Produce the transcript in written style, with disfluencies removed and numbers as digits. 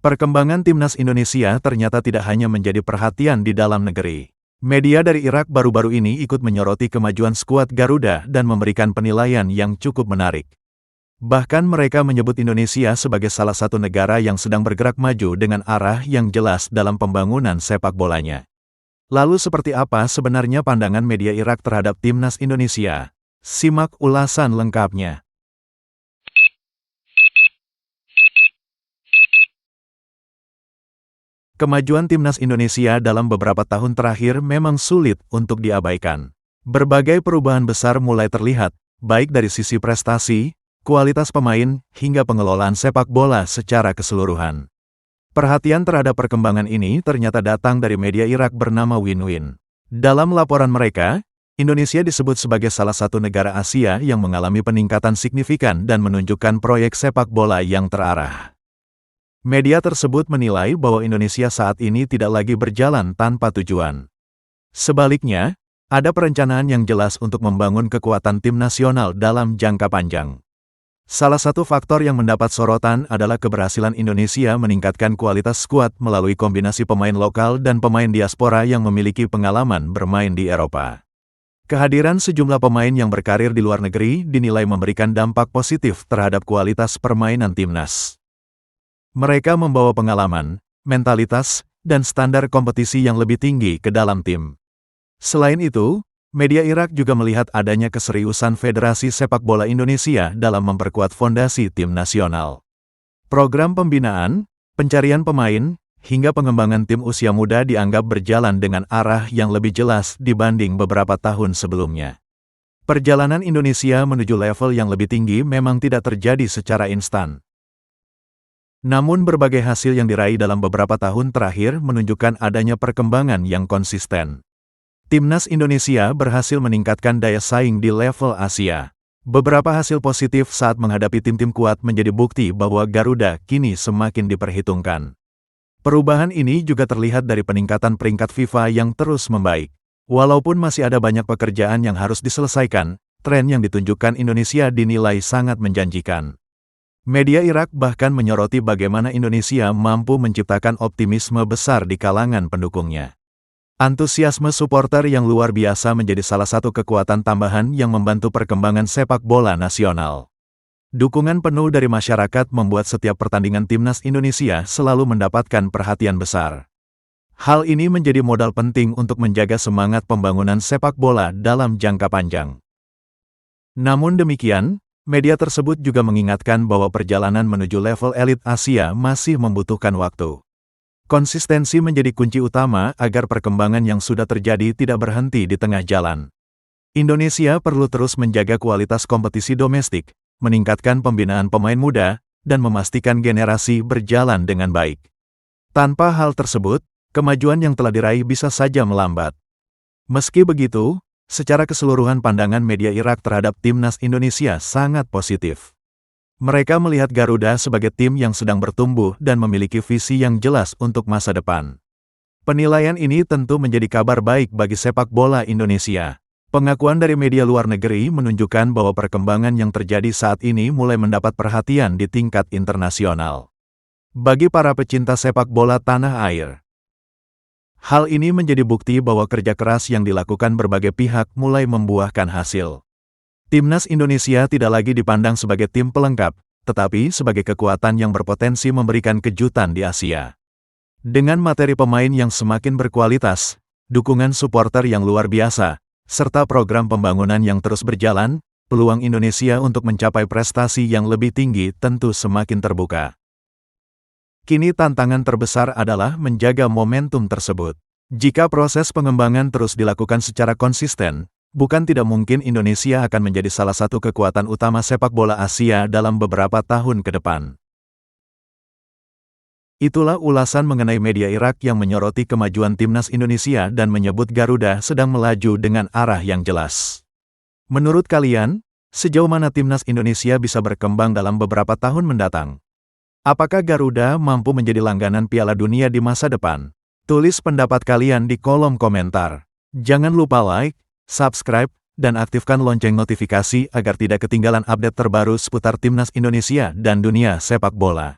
Perkembangan timnas Indonesia ternyata tidak hanya menjadi perhatian di dalam negeri. Media dari Irak baru-baru ini ikut menyoroti kemajuan skuad Garuda dan memberikan penilaian yang cukup menarik. Bahkan mereka menyebut Indonesia sebagai salah satu negara yang sedang bergerak maju dengan arah yang jelas dalam pembangunan sepak bolanya. Lalu seperti apa sebenarnya pandangan media Irak terhadap timnas Indonesia? Simak ulasan lengkapnya. Kemajuan timnas Indonesia dalam beberapa tahun terakhir memang sulit untuk diabaikan. Berbagai perubahan besar mulai terlihat, baik dari sisi prestasi, kualitas pemain, hingga pengelolaan sepak bola secara keseluruhan. Perhatian terhadap perkembangan ini ternyata datang dari media Irak bernama Win-Win. Dalam laporan mereka, Indonesia disebut sebagai salah satu negara Asia yang mengalami peningkatan signifikan dan menunjukkan proyek sepak bola yang terarah. Media tersebut menilai bahwa Indonesia saat ini tidak lagi berjalan tanpa tujuan. Sebaliknya, ada perencanaan yang jelas untuk membangun kekuatan tim nasional dalam jangka panjang. Salah satu faktor yang mendapat sorotan adalah keberhasilan Indonesia meningkatkan kualitas skuad melalui kombinasi pemain lokal dan pemain diaspora yang memiliki pengalaman bermain di Eropa. Kehadiran sejumlah pemain yang berkarir di luar negeri dinilai memberikan dampak positif terhadap kualitas permainan timnas. Mereka membawa pengalaman, mentalitas, dan standar kompetisi yang lebih tinggi ke dalam tim. Selain itu, media Irak juga melihat adanya keseriusan Federasi Sepak Bola Indonesia dalam memperkuat fondasi tim nasional. Program pembinaan, pencarian pemain, hingga pengembangan tim usia muda dianggap berjalan dengan arah yang lebih jelas dibanding beberapa tahun sebelumnya. Perjalanan Indonesia menuju level yang lebih tinggi memang tidak terjadi secara instan. Namun berbagai hasil yang diraih dalam beberapa tahun terakhir menunjukkan adanya perkembangan yang konsisten. Timnas Indonesia berhasil meningkatkan daya saing di level Asia. Beberapa hasil positif saat menghadapi tim-tim kuat menjadi bukti bahwa Garuda kini semakin diperhitungkan. Perubahan ini juga terlihat dari peningkatan peringkat FIFA yang terus membaik. Walaupun masih ada banyak pekerjaan yang harus diselesaikan, tren yang ditunjukkan Indonesia dinilai sangat menjanjikan. Media Irak bahkan menyoroti bagaimana Indonesia mampu menciptakan optimisme besar di kalangan pendukungnya. Antusiasme supporter yang luar biasa menjadi salah satu kekuatan tambahan yang membantu perkembangan sepak bola nasional. Dukungan penuh dari masyarakat membuat setiap pertandingan timnas Indonesia selalu mendapatkan perhatian besar. Hal ini menjadi modal penting untuk menjaga semangat pembangunan sepak bola dalam jangka panjang. Namun demikian, media tersebut juga mengingatkan bahwa perjalanan menuju level elit Asia masih membutuhkan waktu. Konsistensi menjadi kunci utama agar perkembangan yang sudah terjadi tidak berhenti di tengah jalan. Indonesia perlu terus menjaga kualitas kompetisi domestik, meningkatkan pembinaan pemain muda, dan memastikan generasi berjalan dengan baik. Tanpa hal tersebut, kemajuan yang telah diraih bisa saja melambat. Meski begitu, secara keseluruhan pandangan media Irak terhadap timnas Indonesia sangat positif. Mereka melihat Garuda sebagai tim yang sedang bertumbuh dan memiliki visi yang jelas untuk masa depan. Penilaian ini tentu menjadi kabar baik bagi sepak bola Indonesia. Pengakuan dari media luar negeri menunjukkan bahwa perkembangan yang terjadi saat ini mulai mendapat perhatian di tingkat internasional. Bagi para pecinta sepak bola tanah air, hal ini menjadi bukti bahwa kerja keras yang dilakukan berbagai pihak mulai membuahkan hasil. Timnas Indonesia tidak lagi dipandang sebagai tim pelengkap, tetapi sebagai kekuatan yang berpotensi memberikan kejutan di Asia. Dengan materi pemain yang semakin berkualitas, dukungan supporter yang luar biasa, serta program pembangunan yang terus berjalan, peluang Indonesia untuk mencapai prestasi yang lebih tinggi tentu semakin terbuka. Kini tantangan terbesar adalah menjaga momentum tersebut. Jika proses pengembangan terus dilakukan secara konsisten, bukan tidak mungkin Indonesia akan menjadi salah satu kekuatan utama sepak bola Asia dalam beberapa tahun ke depan. Itulah ulasan mengenai media Irak yang menyoroti kemajuan timnas Indonesia dan menyebut Garuda sedang melaju dengan arah yang jelas. Menurut kalian, sejauh mana timnas Indonesia bisa berkembang dalam beberapa tahun mendatang? Apakah Garuda mampu menjadi langganan Piala Dunia di masa depan? Tulis pendapat kalian di kolom komentar. Jangan lupa like, subscribe, dan aktifkan lonceng notifikasi agar tidak ketinggalan update terbaru seputar timnas Indonesia dan dunia sepak bola.